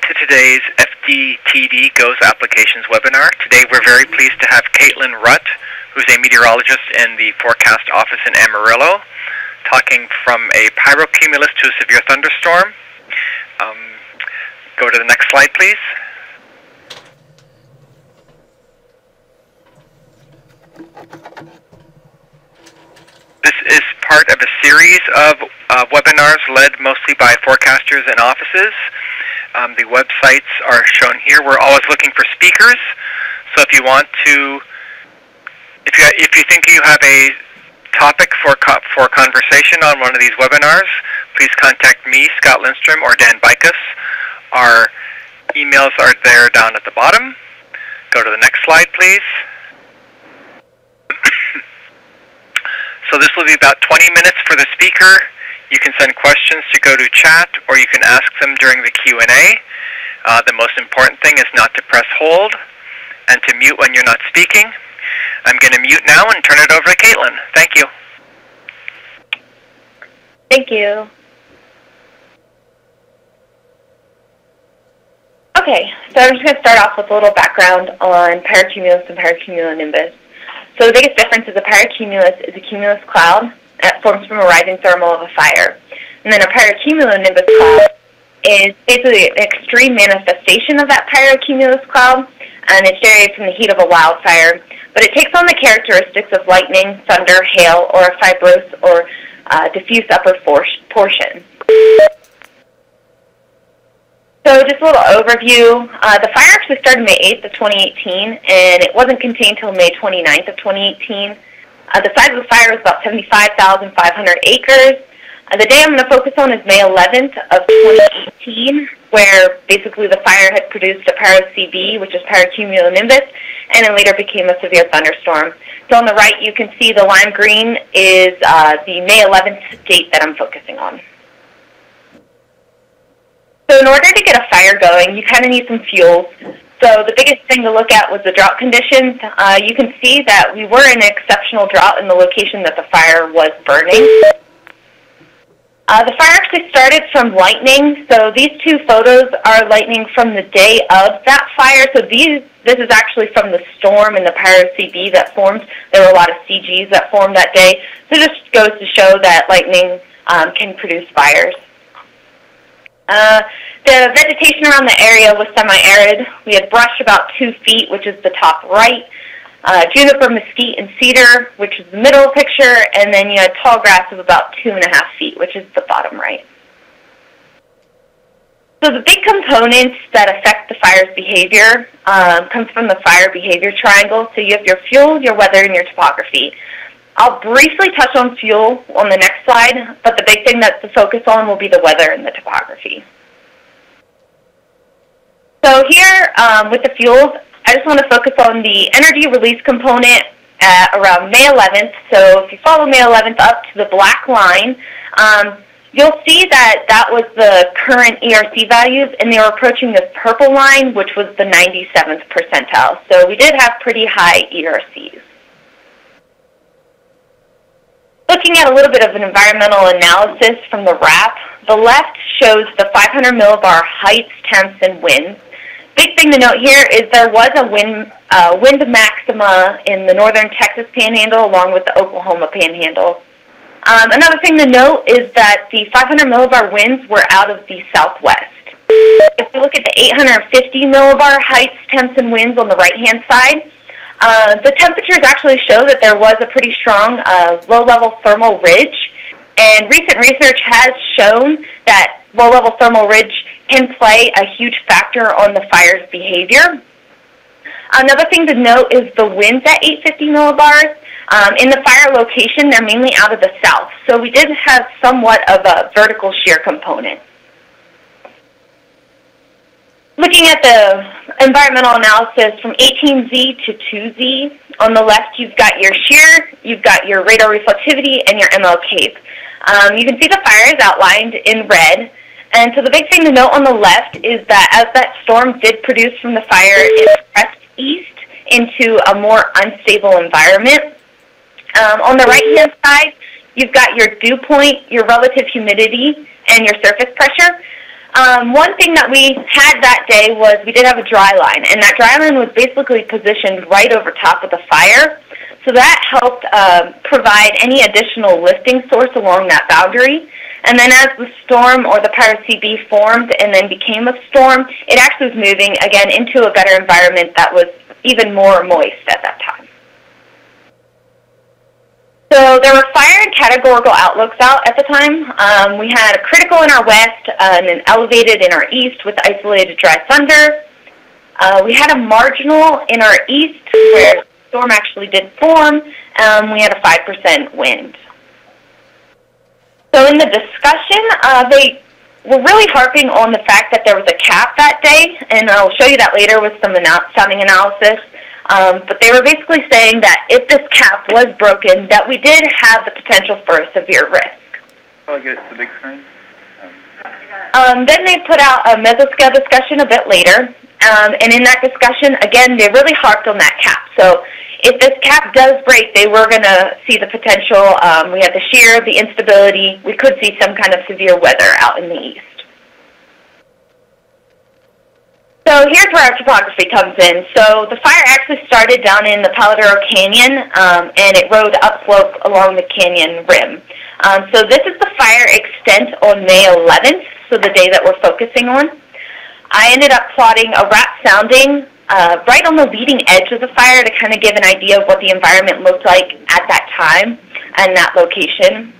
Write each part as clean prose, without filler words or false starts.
to today's FDTD GOES Applications webinar. Today we're very pleased to have Caitlin Rutt, who's a meteorologist in the forecast office in Amarillo, talking from a pyrocumulus to a severe thunderstorm. Go to the next slide, please. This is part of a series of webinars led mostly by forecasters and offices. The websites are shown here. We're always looking for speakers. So if you want to, if you think you have a topic for conversation on one of these webinars, please contact me, Scott Lindstrom, or Dan Bicus. Our emails are there down at the bottom. Go to the next slide, please. So this will be about 20 minutes for the speaker. You can send questions to go to chat, or you can ask them during the Q&A. The most important thing is not to press hold and to mute when you're not speaking. I'm going to mute now and turn it over to Caitlin. Thank you. Thank you. Okay, so I'm just going to start off with a little background on pyrocumulus and pyrocumulonimbus. So the biggest difference is a pyrocumulus is a cumulus cloud that forms from a rising thermal of a fire. And then a pyrocumulonimbus cloud is basically an extreme manifestation of that pyrocumulus cloud, and it's generated from the heat of a wildfire. But it takes on the characteristics of lightning, thunder, hail, or a fibrous or diffuse upper portion. So just a little overview. The fire actually started May 8th of 2018, and it wasn't contained until May 29th of 2018. The size of the fire was about 75,500 acres. The day I'm going to focus on is May 11th of 2018, where basically the fire had produced a pyro-CB, which is pyrocumulonimbus, and then later became a severe thunderstorm. So on the right, you can see the lime green is the May 11th date that I'm focusing on. So in order to get a fire going, you kind of need some fuels. So the biggest thing to look at was the drought conditions. You can see that we were in an exceptional drought in the location that the fire was burning. The fire actually started from lightning. So these two photos are lightning from the day of that fire. So this is actually from the storm and the pyro-CB that formed. There were a lot of CGs that formed that day. So it just goes to show that lightning can produce fires. The vegetation around the area was semi-arid. We had brush about 2 feet, which is the top right, juniper, mesquite, and cedar, which is the middle picture, and then you had tall grass of about 2.5 feet, which is the bottom right. So the big components that affect the fire's behavior comes from the fire behavior triangle. So you have your fuel, your weather, and your topography. I'll briefly touch on fuel on the next slide, but the big thing that's to focus on will be the weather and the topography. So here, with the fuels, I just want to focus on the energy release component at around May 11th. So if you follow May 11th up to the black line, you'll see that that was the current ERC values, and they were approaching this purple line, which was the 97th percentile. So we did have pretty high ERCs. Looking at a little bit of an environmental analysis from the RAP, the left shows the 500 millibar heights, temps, and winds. Big thing to note here is there was a wind maxima in the northern Texas panhandle along with the Oklahoma panhandle. Another thing to note is that the 500 millibar winds were out of the southwest. If you look at the 850 millibar heights, temps, and winds on the right-hand side, the temperatures actually show that there was a pretty strong low-level thermal ridge, and recent research has shown that low-level thermal ridge can play a huge factor on the fire's behavior. Another thing to note is the winds at 850 millibars. In the fire location, they're mainly out of the south, so we did have somewhat of a vertical shear component. Looking at the environmental analysis from 18Z to 2Z, on the left you've got your shear, you've got your radar reflectivity, and your ML cape. You can see the fire is outlined in red, and so the big thing to note on the left is that as that storm did produce from the fire, it pressed east into a more unstable environment. On the right-hand side, you've got your dew point, your relative humidity, and your surface pressure. One thing that we had that day was we did have a dry line, and that dry line was basically positioned right over top of the fire. So that helped provide any additional lifting source along that boundary. And then as the storm or the Pyro-CB formed and then became a storm, it actually was moving again into a better environment that was even more moist at that time. So there were fire and categorical outlooks out at the time. We had a critical in our west and an elevated in our east with isolated dry thunder. We had a marginal in our east where the storm actually did form. We had a 5% wind. So in the discussion, they were really harping on the fact that there was a cap that day, and I'll show you that later with some sounding analysis. But they were basically saying that if this cap was broken, that we did have the potential for a severe risk. Oh, I get the big screen. Then they put out a mesoscale discussion a bit later, and in that discussion, again, they really harped on that cap. So if this cap does break, they were going to see the potential. We had the shear, the instability. We could see some kind of severe weather out in the east. So here's where our topography comes in. So the fire actually started down in the Paladero Canyon, and it rode upslope along the canyon rim. So this is the fire extent on May 11th, so the day that we're focusing on. I ended up plotting a RAP sounding right on the leading edge of the fire to kind of give an idea of what the environment looked like at that time and that location.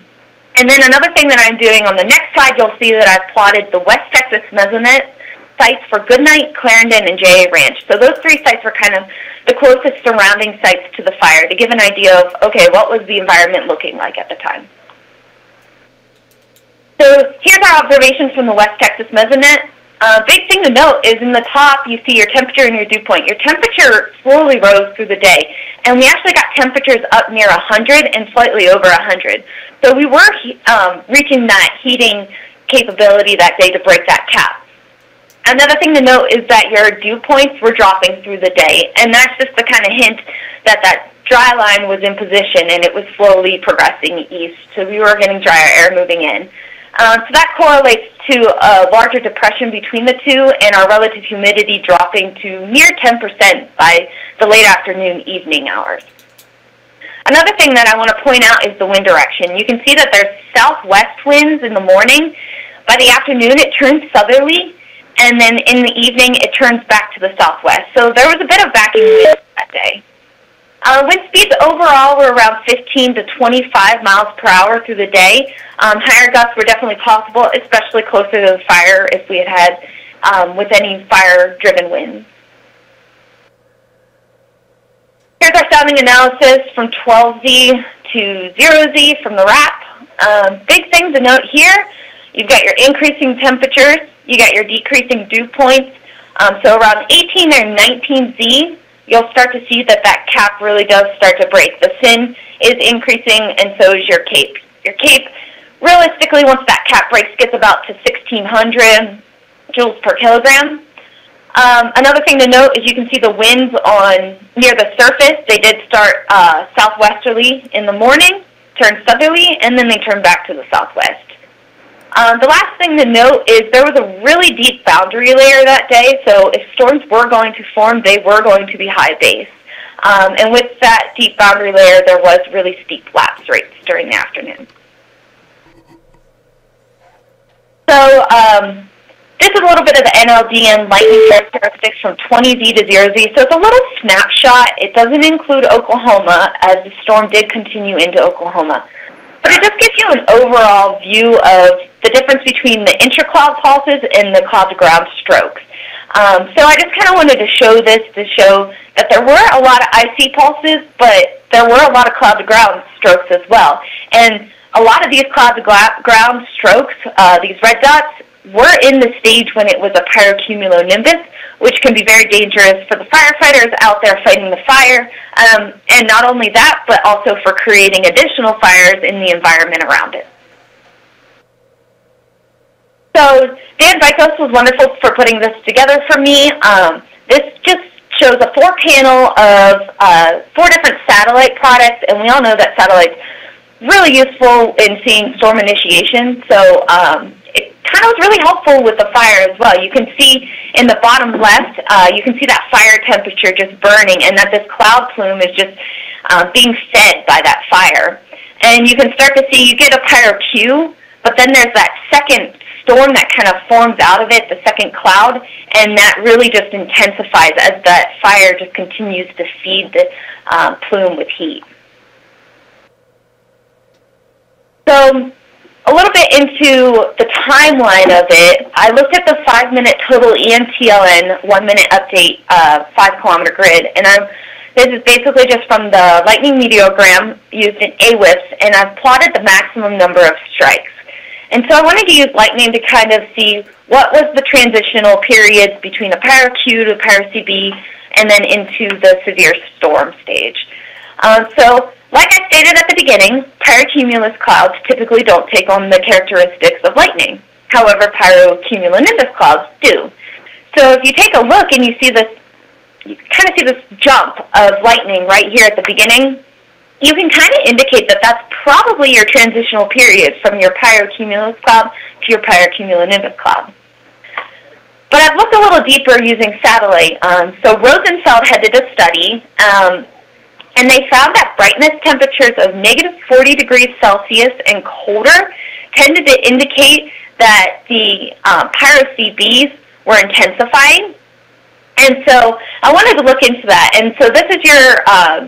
And then another thing that I'm doing on the next slide, you'll see that I've plotted the West Texas Mesonet sites for Goodnight, Clarendon, and JA Ranch. So those three sites were kind of the closest surrounding sites to the fire to give an idea of, okay, what was the environment looking like at the time. So here's our observations from the West Texas Mesonet. Big thing to note is in the top, you see your temperature and your dew point. Your temperature slowly rose through the day, and we actually got temperatures up near 100 and slightly over 100. So we were reaching that heating capability that day to break that cap. Another thing to note is that your dew points were dropping through the day, and that's just the kind of hint that that dry line was in position and it was slowly progressing east. So we were getting drier air moving in. So that correlates to a larger depression between the two and our relative humidity dropping to near 10% by the late afternoon, evening hours. Another thing that I want to point out is the wind direction. You can see that there's southwest winds in the morning. By the afternoon, it turns southerly, and then in the evening, it turns back to the southwest. So there was a bit of backing wind that day. Wind speeds overall were around 15 to 25 miles per hour through the day. Higher gusts were definitely possible, especially closer to the fire if we had with any fire-driven winds. Here's our sounding analysis from 12Z to 0Z from the RAP. Big thing to note here, you've got your increasing temperatures, you got your decreasing dew points. So around 18 or 19Z, you'll start to see that that cap really does start to break. The SIN is increasing, and so is your CAPE. Your CAPE, realistically, once that cap breaks, gets about to 1,600 joules per kilogram. Another thing to note is you can see the winds on near the surface. They did start southwesterly in the morning, turn southerly, and then they turn back to the southwest. The last thing to note is there was a really deep boundary layer that day, so if storms were going to form, they were going to be high base. And with that deep boundary layer, there was really steep lapse rates during the afternoon. So this is a little bit of the NLDN lightning characteristics from 20Z to 0Z. So it's a little snapshot. It doesn't include Oklahoma, as the storm did continue into Oklahoma. But it just gives you an overall view of the difference between the intra-cloud pulses and the cloud-to-ground strokes. So I just kind of wanted to show this to show that there were a lot of IC pulses, but there were a lot of cloud-to-ground strokes as well. And a lot of these cloud-to-ground strokes, these red dots, were in the stage when it was a pyrocumulonimbus, which can be very dangerous for the firefighters out there fighting the fire, and not only that, but also for creating additional fires in the environment around it. So Dan Vikos was wonderful for putting this together for me. This just shows a 4-panel of 4 different satellite products, and we all know that satellites really useful in seeing storm initiation. So kind of was really helpful with the fire as well. You can see in the bottom left, you can see that fire temperature just burning, and that this cloud plume is just being fed by that fire. And you can start to see, you get a pyrocumulus, but then there's that second storm that kind of forms out of it, the second cloud, and that really just intensifies as that fire just continues to feed the plume with heat. So a little bit into the timeline of it, I looked at the 5-minute total ENTLN 1-minute update 5-kilometer grid, and this is basically just from the lightning meteorogram used in AWIPS, and I've plotted the maximum number of strikes. And so I wanted to use lightning to kind of see what was the transitional periods between a Pyro-Q to a Pyro-CB and then into the severe storm stage. So, like I stated at the beginning, pyrocumulus clouds typically don't take on the characteristics of lightning. However, pyrocumulonimbus clouds do. So if you take a look and you see this, you kind of see this jump of lightning right here at the beginning, you can kind of indicate that that's probably your transitional period from your pyrocumulus cloud to your pyrocumulonimbus cloud. But I've looked a little deeper using satellite. So Rosenfeld had did a study, and they found that brightness temperatures of -40 degrees Celsius and colder tended to indicate that the pyro-CBs were intensifying. And so I wanted to look into that. And so this is your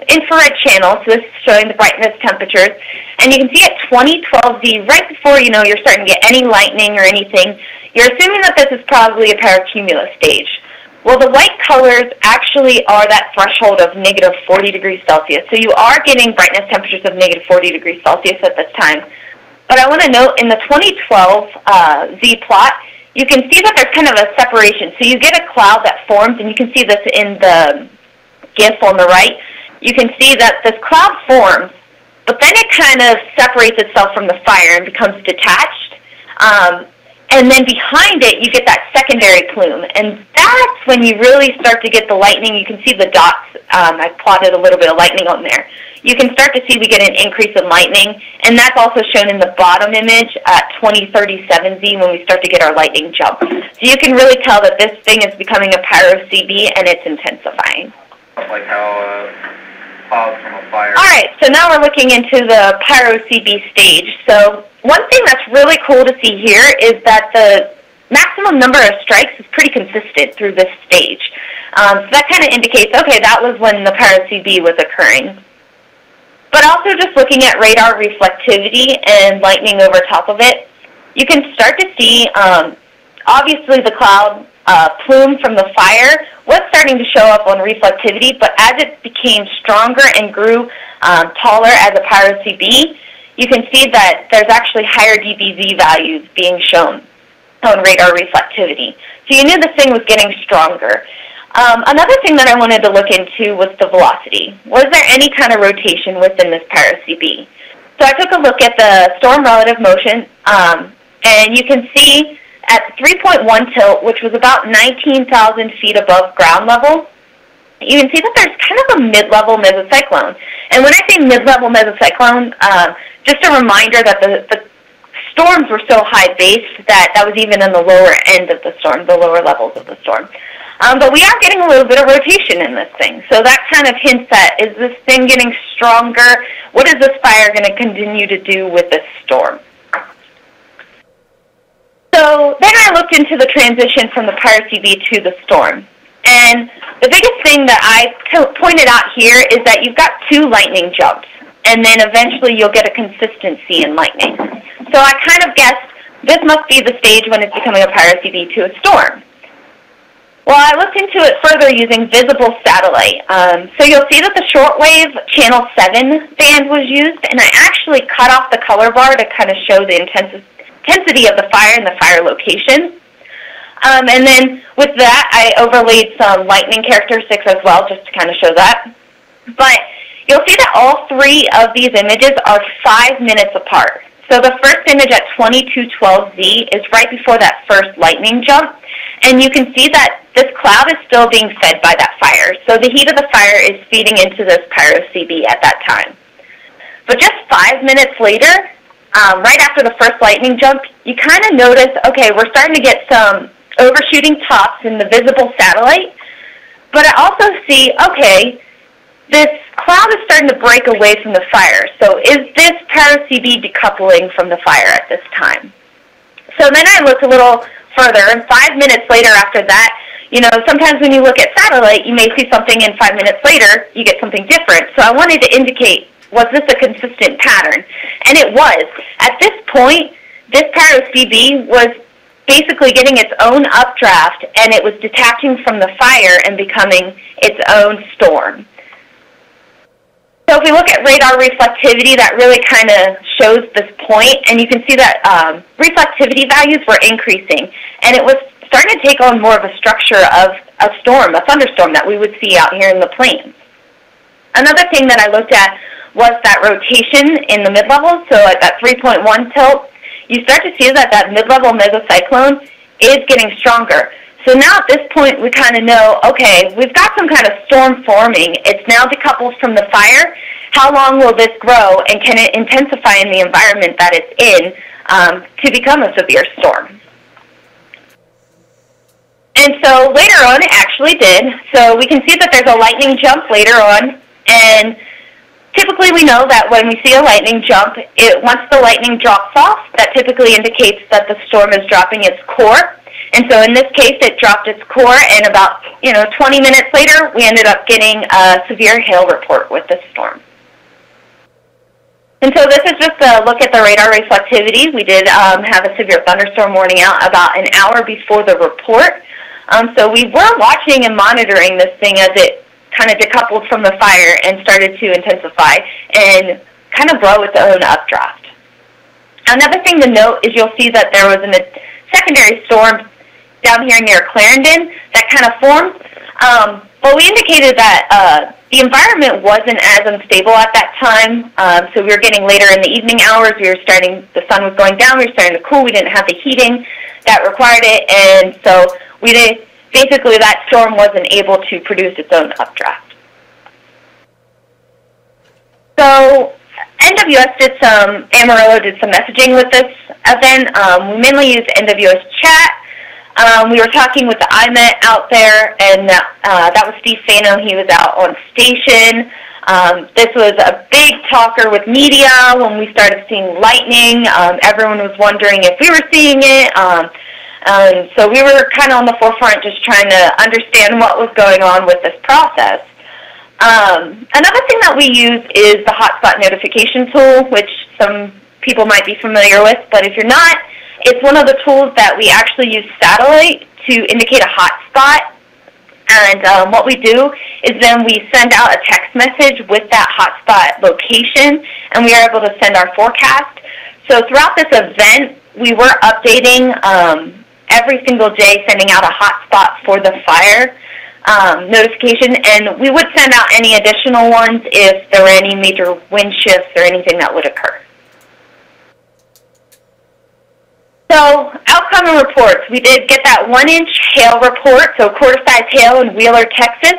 infrared channel. So this is showing the brightness temperatures. And you can see at 2012Z, right before you're starting to get any lightning or anything, you're assuming that this is probably a pyrocumulus stage. Well, the white colors actually are that threshold of -40 degrees Celsius. So you are getting brightness temperatures of -40 degrees Celsius at this time. But I want to note in the 2012 Z plot, you can see that there's kind of a separation. So you get a cloud that forms, and you can see this in the GIF on the right. You can see that this cloud forms, but then it kind of separates itself from the fire and becomes detached. And then behind it, you get that secondary plume. And that's when you really start to get the lightning. You can see the dots. I plotted a little bit of lightning on there. You can start to see we get an increase in lightning. And that's also shown in the bottom image at 2037Z when we start to get our lightning jump. So you can really tell that this thing is becoming a pyro-CB and it's intensifying. Like how clouds from a fire. All right, so now we're looking into the pyro-CB stage. So one thing that's really cool to see here is that the maximum number of strikes is pretty consistent through this stage. So that kind of indicates, okay, that was when the pyro-CB was occurring. But also just looking at radar reflectivity and lightning over top of it, you can start to see, obviously the cloud plume from the fire was starting to show up on reflectivity, but as it became stronger and grew taller as a pyro-CB, you can see that there's actually higher dBz values being shown on radar reflectivity. So you knew this thing was getting stronger. Another thing that I wanted to look into was the velocity. Was there any kind of rotation within this pyro-CB? So I took a look at the storm relative motion, and you can see at 3.1 tilt, which was about 19,000 feet above ground level, you can see that there's kind of a mid-level mesocyclone. And when I say mid-level mesocyclone, just a reminder that the storms were so high-based that was even in the lower end of the storm, the lower levels of the storm. But we are getting a little bit of rotation in this thing. So that kind of hints at, is this thing getting stronger? What is this fire going to continue to do with this storm? So then I looked into the transition from the pyro-CB to the storm. And the biggest thing that I pointed out here is that you've got two lightning jumps. And then eventually you'll get a consistency in lightning. So I kind of guessed this must be the stage when it's becoming a pyro-CB to a storm. Well, I looked into it further using visible satellite. So you'll see that the shortwave channel 7 band was used, and I actually cut off the color bar to kind of show the intensity of the fire and the fire location. And then with that, I overlaid some lightning characteristics as well, just to kind of show that. But you'll see that all three of these images are 5 minutes apart. So the first image at 2212Z is right before that first lightning jump. And you can see that this cloud is still being fed by that fire. So the heat of the fire is feeding into this pyro-CB at that time. But just 5 minutes later, right after the first lightning jump, you kind of notice, okay, we're starting to get some overshooting tops in the visible satellite, but I also see, okay, this cloud is starting to break away from the fire. So is this Pyro-CB decoupling from the fire at this time? So then I looked a little further, and 5 minutes later after that, you know, sometimes when you look at satellite, you may see something, and 5 minutes later, you get something different. So I wanted to indicate, was this a consistent pattern? And it was. At this point, this Pyro-CB was basically getting its own updraft, and it was detaching from the fire and becoming its own storm. So if we look at radar reflectivity, that really kind of shows this point, and you can see that reflectivity values were increasing, and it was starting to take on more of a structure of a storm, a thunderstorm that we would see out here in the plains. Another thing that I looked at was that rotation in the mid-level, so at that 3.1 tilt, you start to see that that mid-level mesocyclone is getting stronger. So now at this point, we kind of know, okay, we've got some kind of storm forming. It's now decoupled from the fire. How long will this grow, and can it intensify in the environment that it's in to become a severe storm? And so later on, it actually did. So we can see that there's a lightning jump later on, and typically we know that when we see a lightning jump, once the lightning drops off, that typically indicates that the storm is dropping its core. And so in this case, it dropped its core, and about 20 minutes later, we ended up getting a severe hail report with this storm. And so this is just a look at the radar reflectivity. We did have a severe thunderstorm warning out about an hour before the report. So we were watching and monitoring this thing as it kind of decoupled from the fire and started to intensify and kind of grow its own updraft. Another thing to note is you'll see that there was a secondary storm down here near Clarendon that kind of formed. But we indicated that the environment wasn't as unstable at that time. So we were getting later in the evening hours. The sun was going down. We were starting to cool. We didn't have the heating that required it. And so basically that storm wasn't able to produce its own updraft. So NWS Amarillo did some messaging with this event. We mainly used NWS chat. We were talking with the IMET out there, and that was Steve Fano. He was out on station. This was a big talker with media when we started seeing lightning. Everyone was wondering if we were seeing it. So we were kind of on the forefront just trying to understand what was going on with this process. Another thing that we use is the hotspot notification tool, which some people might be familiar with, but if you're not, it's one of the tools that we actually use satellite to indicate a hotspot. And what we do is then we send out a text message with that hotspot location, and we are able to send our forecast. So throughout this event, we were updating every single day, sending out a hotspot for the fire notification, and we would send out any additional ones if there were any major wind shifts or anything that would occur. So, outcome and reports. We did get that 1-inch hail report, so quarter-size hail in Wheeler, Texas.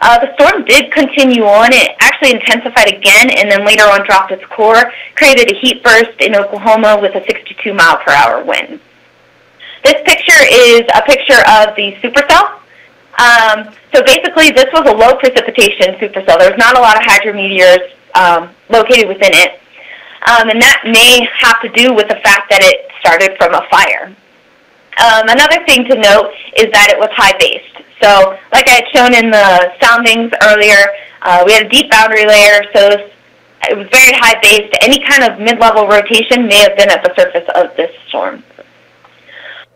The storm did continue on. It actually intensified again, and then later on dropped its core, created a heat burst in Oklahoma with a 62-mile-per-hour wind. This picture is a picture of the supercell. So basically, this was a low precipitation supercell. There was not a lot of hydrometeors located within it. And that may have to do with the fact that it started from a fire. Another thing to note is that it was high-based. So like I had shown in the soundings earlier, we had a deep boundary layer, so it was very high-based. Any kind of mid-level rotation may have been at the surface of this storm.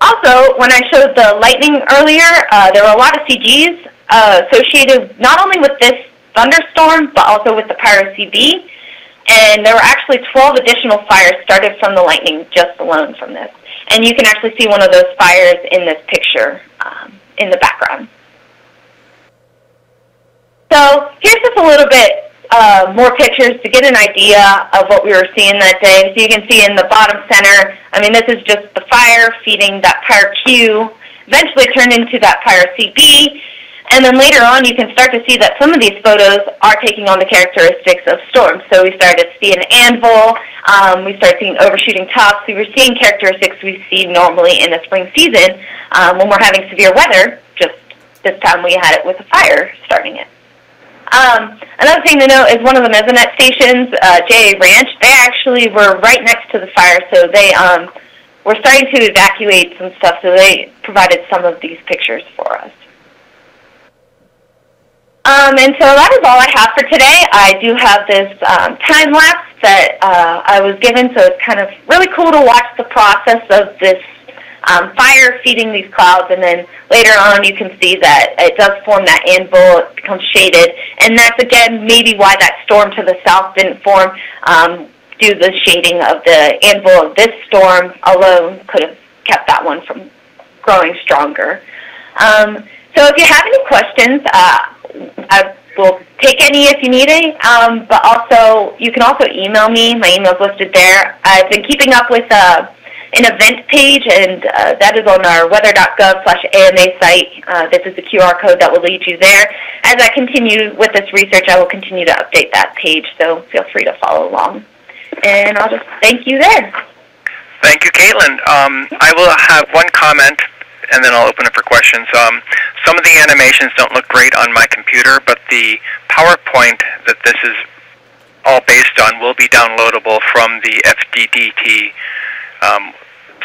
Also, when I showed the lightning earlier, there were a lot of CGs associated not only with this thunderstorm, but also with the Pyro-CB. And there were actually 12 additional fires started from the lightning just alone from this. And you can actually see one of those fires in this picture in the background. So here's just a little bit more pictures to get an idea of what we were seeing that day. So you can see in the bottom center, I mean, this is just the fire feeding that Pyro-Q, eventually turned into that Pyro-CB. And then later on, you can start to see that some of these photos are taking on the characteristics of storms. So we started to see an anvil. We started seeing overshooting tops. We were seeing characteristics we see normally in the spring season when we're having severe weather. Just this time we had it with a fire starting it. Another thing to note is one of the Mesonet stations, JA Ranch, they actually were right next to the fire, so they were starting to evacuate some stuff, so they provided some of these pictures for us. And so that is all I have for today. I do have this time lapse that I was given, so it's kind of really cool to watch the process of this fire feeding these clouds, and then later on you can see that it does form that anvil, it becomes shaded, and that's again maybe why that storm to the south didn't form, due to the shading of the anvil of this storm alone could have kept that one from growing stronger. So if you have any questions, I will take any if you need any, but also you can also email me. My email is listed there. I've been keeping up with an event page, and that is on our weather.gov/AMA site. This is the QR code that will lead you there. As I continue with this research, I will continue to update that page, so feel free to follow along. And I'll just thank you there. Thank you, Caitlin. I will have one comment, and then I'll open it for questions. Some of the animations don't look great on my computer, but the PowerPoint that this is all based on will be downloadable from the FDTD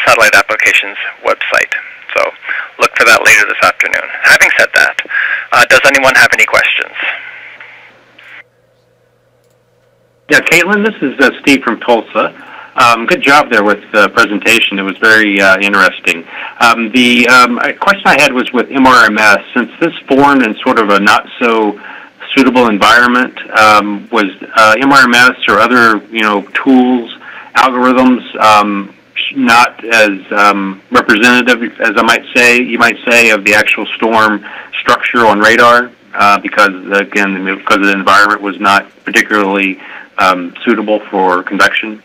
Satellite Applications website. So look for that later this afternoon. Having said that, does anyone have any questions? Yeah, Caitlin, this is Steve from Tulsa. Good job there with the presentation. It was very interesting. The question I had was with MRMS. Since this formed in sort of a not so suitable environment, was MRMS or other tools, algorithms not as representative as you might say, of the actual storm structure on radar? Because again, because the environment was not particularly suitable for convection?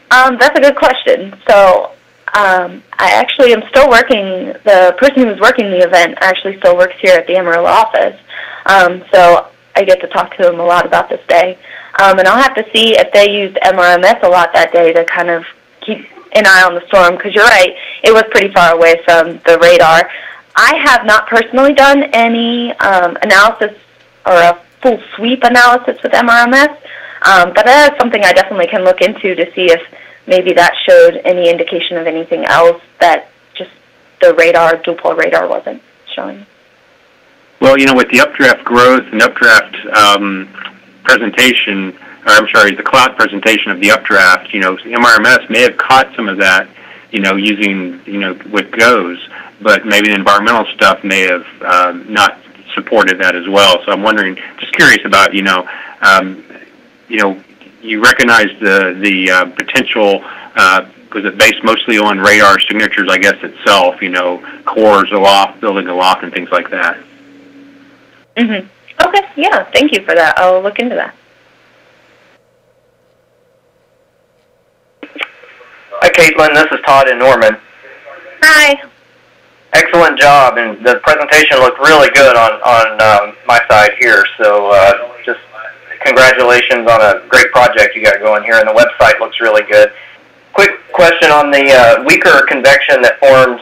That's a good question. So I actually am still working, the person who was working the event actually still works here at the Amarillo office. So I get to talk to him a lot about this day. And I'll have to see if they used MRMS a lot that day to kind of keep an eye on the storm, because you're right, it was pretty far away from the radar. I have not personally done any analysis or a full sweep analysis with MRMS, but that is something I definitely can look into to see if maybe that showed any indication of anything else that just the radar, dual-pole radar wasn't showing. Well, with the updraft growth and updraft presentation, or I'm sorry, the cloud presentation of the updraft, MRMS may have caught some of that, using, with GOES, but maybe the environmental stuff may have not supported that as well. So I'm wondering, just curious about, you recognize the potential, was it based mostly on radar signatures, I guess, itself, cores aloft, building aloft, and things like that? Mm-hmm. Okay, yeah, thank you for that. I'll look into that. Hi, Caitlin. This is Todd in Norman. Hi. Excellent job, and the presentation looked really good on my side here. So just congratulations on a great project you got going here, and the website looks really good. Quick question on the weaker convection that formed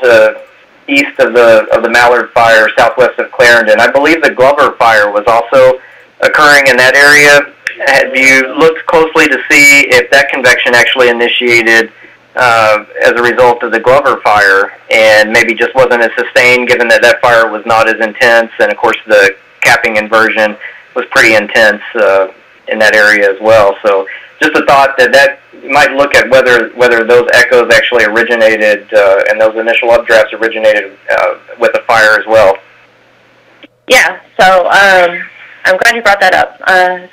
east of the Mallard Fire, southwest of Clarendon. I believe the Glover Fire was also occurring in that area. Have you looked closely to see if that convection actually initiated as a result of the Glover Fire, and maybe just wasn't as sustained, given that that fire was not as intense, and of course the capping inversion was pretty intense in that area as well. So just a thought that you might look at whether those echoes actually originated and those initial updrafts originated with the fire as well. Yeah, so I'm glad you brought that up.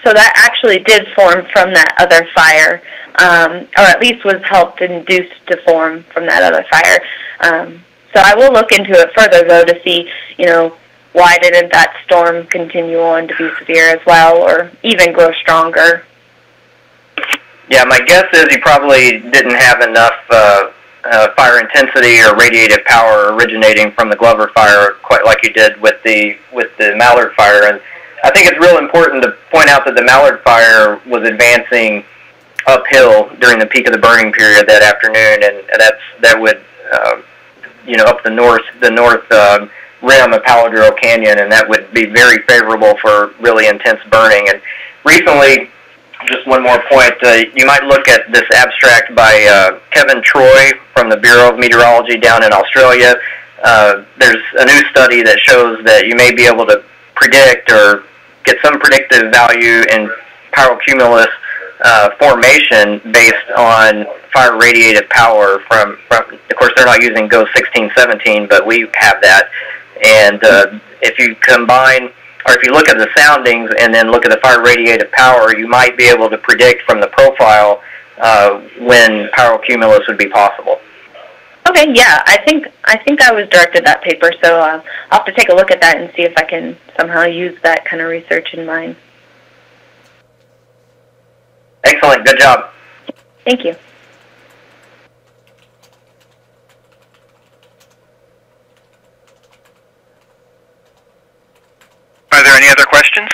So that actually did form from that other fire, or at least was helped induced to form from that other fire. So I will look into it further, though, to see, why didn't that storm continue on to be severe as well, or even grow stronger? Yeah, my guess is you probably didn't have enough fire intensity or radiative power originating from the Glover fire, quite like you did with the Mallard fire. And I think it's real important to point out that the Mallard fire was advancing uphill during the peak of the burning period that afternoon, and that would up the north rim of Paladero Canyon, and that would be very favorable for really intense burning. And recently, just one more point, you might look at this abstract by Kevin Troy from the Bureau of Meteorology down in Australia. There's a new study that shows that you may be able to predict or get some predictive value in pyrocumulus formation based on fire radiative power from of course they're not using GO 1617, but we have that. And if you combine, or if you look at the soundings and then look at the fire radiative power, you might be able to predict from the profile when pyrocumulus would be possible. Okay, yeah, I think I was directed that paper, so I'll have to take a look at that and see if I can somehow use that kind of research in mine. Excellent, good job. Thank you. Are there any other questions?